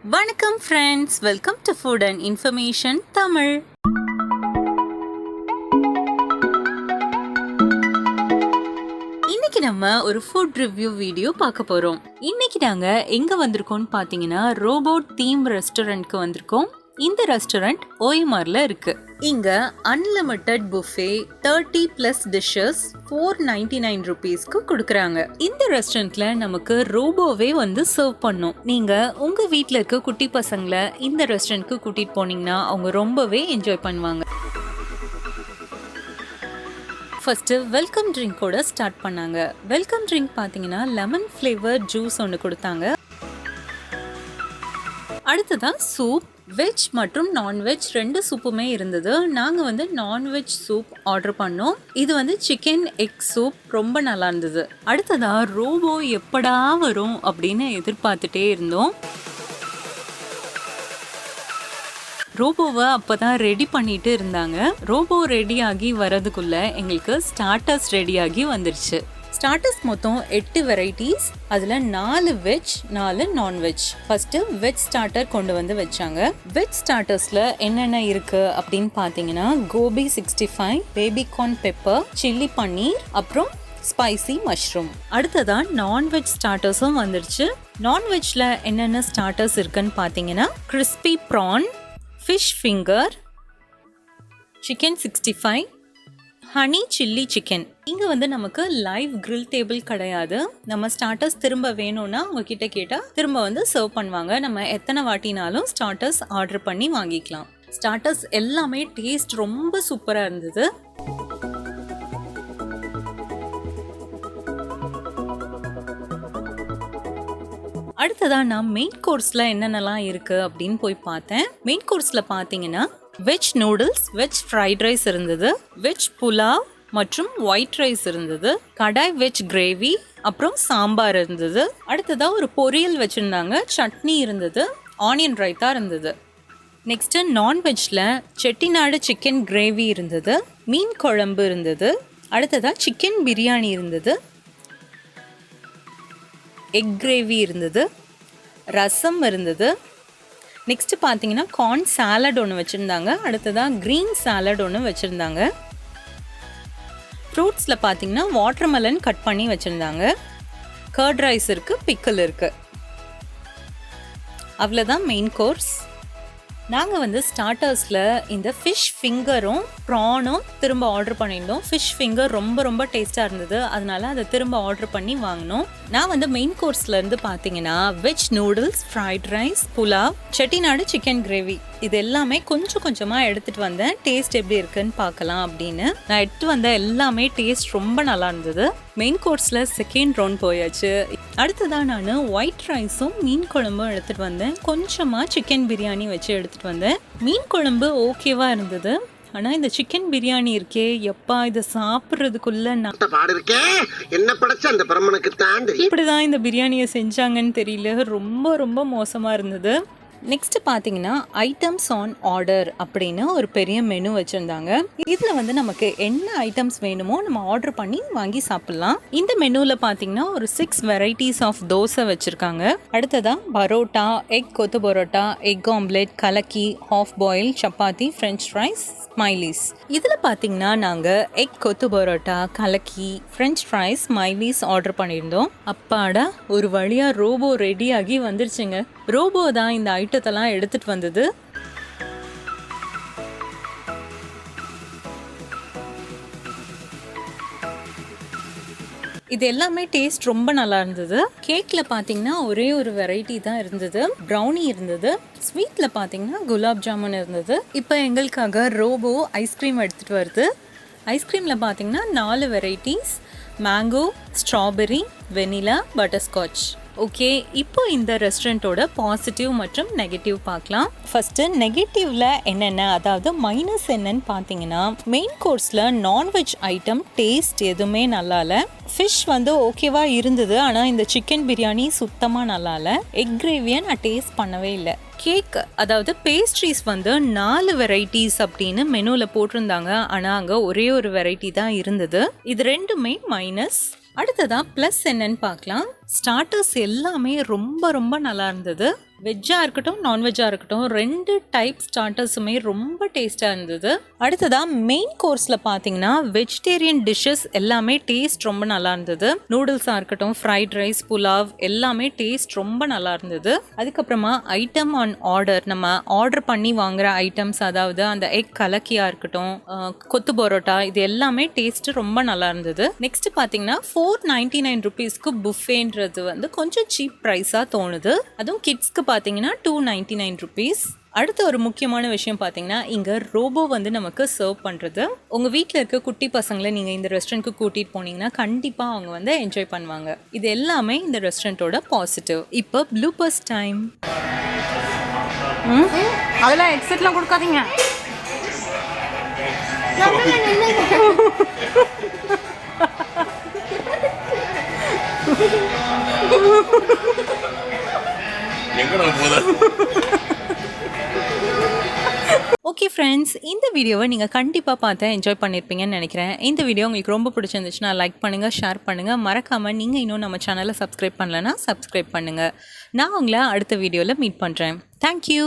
வணக்கம் friends, welcome to food and information Tamil. இன்னைக்கு நம்ம ஒரு ஃபுட் ரிவ்யூ வீடியோ பார்க்க போறோம். இன்னைக்கு நாங்க எங்க வந்திருக்கோம்னு பாத்தீங்கன்னா ரோபோட் தீம் ரெஸ்டாரண்ட்க்கு வந்திருக்கோம். இந்த ரெஸ்டாரண்ட் ஓய்மார்ல இருக்கு. இங்க அன்லிமிட்டெட் புஃபே 30+ டிஷஸ் 499 rupeesக்கு கொடுக்கறாங்க. இந்த ரெஸ்டாரண்ட்ல நமக்கு ரோபோவே வந்து சர்வ் பண்ணும். நீங்க உங்க வீட்ல இருக்க குட்டி பசங்களை இந்த ரெஸ்டாரண்ட்க்கு கூட்டிட்டு போனீங்கன்னா அவங்க ரொம்பவே என்ஜாய் பண்ணுவாங்க. ஃபர்ஸ்ட் வெல்கம் ட்ரிங்கோட ஸ்டார்ட் பண்ணாங்க. வெல்கம் ட்ரிங்க் பாத்தீங்கன்னா லெமன் ஃப்ளேவர் ஜூஸ் ஒன்று கொடுத்தாங்க. அடுத்ததான் சூப், வெஜ் மற்றும் நான்வெஜ் ரெண்டு சூப்புமே இருந்தது. நாங்கள் வந்து நான்வெஜ் சூப் ஆர்டர் பண்ணோம். இது வந்து சிக்கன் எக் சூப், ரொம்ப நல்லா இருந்தது. அடுத்ததா ரோபோ எப்படா வரும் அப்படின்னு எதிர்பார்த்துட்டே இருந்தோம். ரோபோவை அப்பதான் ரெடி பண்ணிட்டு இருந்தாங்க. ரோபோ ரெடி ஆகி வரதுக்குள்ள எங்களுக்கு ஸ்டார்டர்ஸ் ரெடி ஆகி வந்துருச்சு. ஸ்டார்டர்ஸ் மொத்தம் 8 வெரைட்டிஸ், அதில் 4 veg 4 nonveg. First veg starter கொண்டு வந்து வச்சாங்க. வெஜ் ஸ்டார்டர்ஸ்ல என்னென்ன இருக்கு அப்படின்னு பார்த்தீங்கன்னா gobi 65, baby corn pepper, chilli paneer, அப்புறம் ஸ்பைசி மஷ்ரூம். அடுத்ததான் நான்வெஜ் ஸ்டார்டர்ஸும் வந்துருச்சு. நான்வெஜ்ல என்னென்ன ஸ்டார்டர்ஸ் இருக்குன்னு பார்த்தீங்கன்னா crispy prawn, fish finger, chicken 65, honey chilli chicken. இங்க வந்து நமக்கு லைவ் கிரில் டேபிள் கிடையாது. நம்ம ஸ்டார்டர்ஸ் திரும்ப வேணும்னா உங்ககிட்ட கேட்டா திரும்ப வந்து சர்வ் பண்ணுவாங்க. நம்ம எத்தனை வாட்டினாலும் ஸ்டார்டர்ஸ் ஆர்டர் பண்ணி வாங்கிக்கலாம். ஸ்டார்டர்ஸ் எல்லாமே டேஸ்ட் ரொம்ப சூப்பரா இருந்தது. அடுத்ததா நான் மெயின் கோர்ஸ்ல என்னென்னலாம் இருக்கு அப்படின்னு போய் பார்த்தேன். மெயின் கோர்ஸ்ல பாத்தீங்கன்னா veg noodles, veg fried rice இருந்தது, வெஜ் புலாவ் மற்றும் ஒயிட் ரைஸ் இருந்தது, கடாய் வெஜ் கிரேவி, அப்புறம் சாம்பார் இருந்தது. அடுத்ததா ஒரு பொரியல் வச்சிருந்தாங்க, சட்னி இருந்தது, ஆனியன் ரைத்தா இருந்தது. நெக்ஸ்ட் நான்வெஜ்ல செட்டிநாடு சிக்கன் கிரேவி இருந்தது, மீன் குழம்பு இருந்தது. அடுத்ததா சிக்கன் பிரியாணி இருந்தது, எக் கிரேவி இருந்தது, ரசம் இருந்தது. நெக்ஸ்ட் பார்த்தீங்கன்னா கார்ன் சாலட் ஒன்று வச்சுருந்தாங்க. அடுத்ததாக க்ரீன் சாலட் ஒன்று வச்சுருந்தாங்க. ஃப்ரூட்ஸில் பார்த்தீங்கன்னா வாட்டர்மெலன் கட் பண்ணி வச்சுருந்தாங்க. கர்ட் ரைஸ் இருக்குது, பிக்கல் இருக்குது. அவ்வளோதான் மெயின் கோர்ஸ். நாங்கள் வந்து ஸ்டார்டர்ஸில் இந்த ஃபிஷ் ஃபிங்கரும் ப்ரானும் திரும்ப ஆர்டர் பண்ணியிருந்தோம். ஃபிஷ் ஃபிங்கர் ரொம்ப ரொம்ப டேஸ்ட்டாக இருந்தது, அதனால அதை திரும்ப ஆர்டர் பண்ணி வாங்கினோம். நான் வந்து மெயின் கோர்ஸ்லேருந்து பார்த்தீங்கன்னா veg noodles, fried rice, pulao, Chettinad chicken gravy இது எல்லாமே கொஞ்சம் கொஞ்சமாக எடுத்துகிட்டு வந்தேன். டேஸ்ட் எப்படி இருக்குன்னு பார்க்கலாம் அப்படின்னு. நான் எடுத்து வந்த எல்லாமே டேஸ்ட் ரொம்ப நல்லா இருந்தது. மெயின் கோர்ஸில் செகண்ட் ரவுண்ட் போயாச்சு. அடுத்ததான் நான் ஒயிட் ரைஸும் மீன் குழம்பும் எடுத்துகிட்டு வந்தேன். கொஞ்சமாக சிக்கன் பிரியாணி வச்சு எடுத்துகிட்டு வந்தேன். மீன் குழம்பு ஓகேவாக இருந்தது. ஆனால் இந்த சிக்கன் பிரியாணி இருக்கே, எப்பா இதை சாப்பிட்றதுக்குள்ள இப்படிதான் இந்த பிரியாணியை செஞ்சாங்கன்னு தெரியல. ரொம்ப ரொம்ப மோசமாக இருந்தது. நெக்ஸ்ட் பார்த்தீங்கன்னா ஐட்டம்ஸ் ஆன் ஆர்டர் அப்படின்னு ஒரு பெரிய மெனு வச்சுருந்தாங்க. இதில் வந்து நமக்கு என்ன ஐட்டம்ஸ் வேணுமோ நம்ம ஆர்டர் பண்ணி வாங்கி சாப்பிட்லாம். இந்த மெனுவில் பார்த்தீங்கன்னா ஒரு 6 வெரைட்டிஸ் ஆஃப் தோசை வச்சுருக்காங்க. அடுத்ததான் parotta, egg kothu parotta, egg omelette, kalakki, half boil, chapati, french fries, smileys. இதில் பார்த்தீங்கன்னா நாங்கள் எக் கொத்து பரோட்டா, கலக்கி, ஃப்ரெஞ்ச் ஃப்ரைஸ், ஸ்மைலிஸ் ஆர்டர் பண்ணியிருந்தோம். அப்பாடா, ஒரு வழியாக ரோபோ ரெடியாகி வந்துருச்சுங்க. ரோபோ தான் இந்த ஐட்டத்தெல்லாம் எடுத்துட்டு வந்தது. இது எல்லாமே டேஸ்ட் ரொம்ப நல்லா இருந்தது. கேக்ல பாத்தீங்கன்னா ஒரே ஒரு வெரைட்டி தான் இருந்தது, ப்ரௌனி இருந்தது. ஸ்வீட்ல பாத்தீங்கன்னா குலாப் ஜாமுன் இருந்தது. இப்போ எங்களுக்காக ரோபோ ஐஸ்கிரீம் எடுத்துட்டு வருது. ஐஸ்கிரீம்ல பாத்தீங்கன்னா 4 varieties, mango, strawberry, vanilla, butterscotch. Okay, இப்போ இந்த ரெஸ்டாரண்ட்டோட பாசிட்டிவ் மற்றும் நெகட்டிவ் பார்க்கலாம். ஃபர்ஸ்ட் நெகட்டிவ்ல என்னென்ன, அதாவது மைனஸ் என்னன்னு பார்த்தீங்கன்னா மெயின் கோர்ஸில் நான்வெஜ் ஐட்டம் டேஸ்ட் எதுவுமே நல்லா இல்லை. ஃபிஷ் வந்து ஓகேவா இருந்தது, ஆனால் இந்த சிக்கன் பிரியாணி சுத்தமாக நல்லா இல்லை. எக் கிரேவியை நான் டேஸ்ட் பண்ணவே இல்லை. கேக், அதாவது பேஸ்ட்ரீஸ் வந்து 4 வெரைட்டிஸ் அப்படின்னு மெனுவில் போட்டிருந்தாங்க, ஆனால் அங்கே ஒரே ஒரு வெரைட்டி தான் இருந்தது. இது ரெண்டுமே மைனஸ். அடுத்ததா ப்ளஸ் என்னன்னு பார்க்கலாம். ஸ்டார்டர்ஸ் எல்லாமே ரொம்ப ரொம்ப நல்லா இருந்தது. வெஜ்ஜாக இருக்கட்டும் நான்வெஜ்ஜாக இருக்கட்டும் 2 டைப் ஸ்டார்டர்ஸுமே ரொம்ப டேஸ்ட்டாக இருந்தது. அடுத்ததாக மெயின் கோர்ஸில் பார்த்தீங்கன்னா வெஜிடேரியன் டிஷ்ஷஸ் எல்லாமே டேஸ்ட் ரொம்ப நல்லா இருந்தது. நூடுல்ஸாக இருக்கட்டும், ஃப்ரைட் ரைஸ், புலாவ் எல்லாமே டேஸ்ட் ரொம்ப நல்லா இருந்தது. அதுக்கப்புறமா ஐட்டம் ஆன் ஆர்டர், நம்ம ஆர்டர் பண்ணி வாங்குற ஐட்டம்ஸ், அதாவது அந்த எக் கலக்கியாக இருக்கட்டும், கொத்து பரோட்டா, இது எல்லாமே டேஸ்ட் ரொம்ப நல்லா இருந்தது. நெக்ஸ்ட் பார்த்தீங்கன்னா 499 ருபீஸ்க்கு புஃபேன்றது வந்து கொஞ்சம் சீப் ப்ரைஸாக தோணுது. அதுவும் கிட்ஸ்க்கு பார்த்தீங்கன்னா 299 ருபீஸ். அடுத்த ஒரு முக்கியமான விஷயம் பார்த்தீங்கன்னா இங்கே ரோபோ வந்து நமக்கு சர்வ் பண்ணுறது. உங்கள் வீட்டில் இருக்க குட்டி பசங்களை நீங்கள் இந்த ரெஸ்டாரண்ட்க்கு கூட்டிகிட்டு போனீங்கன்னா கண்டிப்பாக அவங்க வந்து என்ஜாய் பண்ணுவாங்க. இது எல்லாமே இந்த ரெஸ்டாரண்ட்டோட பாசிட்டிவ். இப்போ ப்ளூபர்ஸ் டைம். அதெல்லாம் ஹெட்செட்லாம் கொடுக்காதீங்க. ஓகே ஃப்ரெண்ட்ஸ், இந்த வீடியோவை நீங்கள் கண்டிப்பாக பார்த்து என்ஜாய் பண்ணியிருப்பீங்கன்னு நினைக்கிறேன். இந்த வீடியோ உங்களுக்கு ரொம்ப பிடிச்சிருந்துச்சுன்னா லைக் பண்ணுங்கள், ஷேர் பண்ணுங்கள். மறக்காமல் நீங்கள் இன்னும் நம்ம சேனலை சப்ஸ்கிரைப் பண்ணலைன்னா சப்ஸ்கிரைப் பண்ணுங்கள். நான் உங்களை அடுத்த வீடியோவில் மீட் பண்ணுறேன். தேங்க்யூ.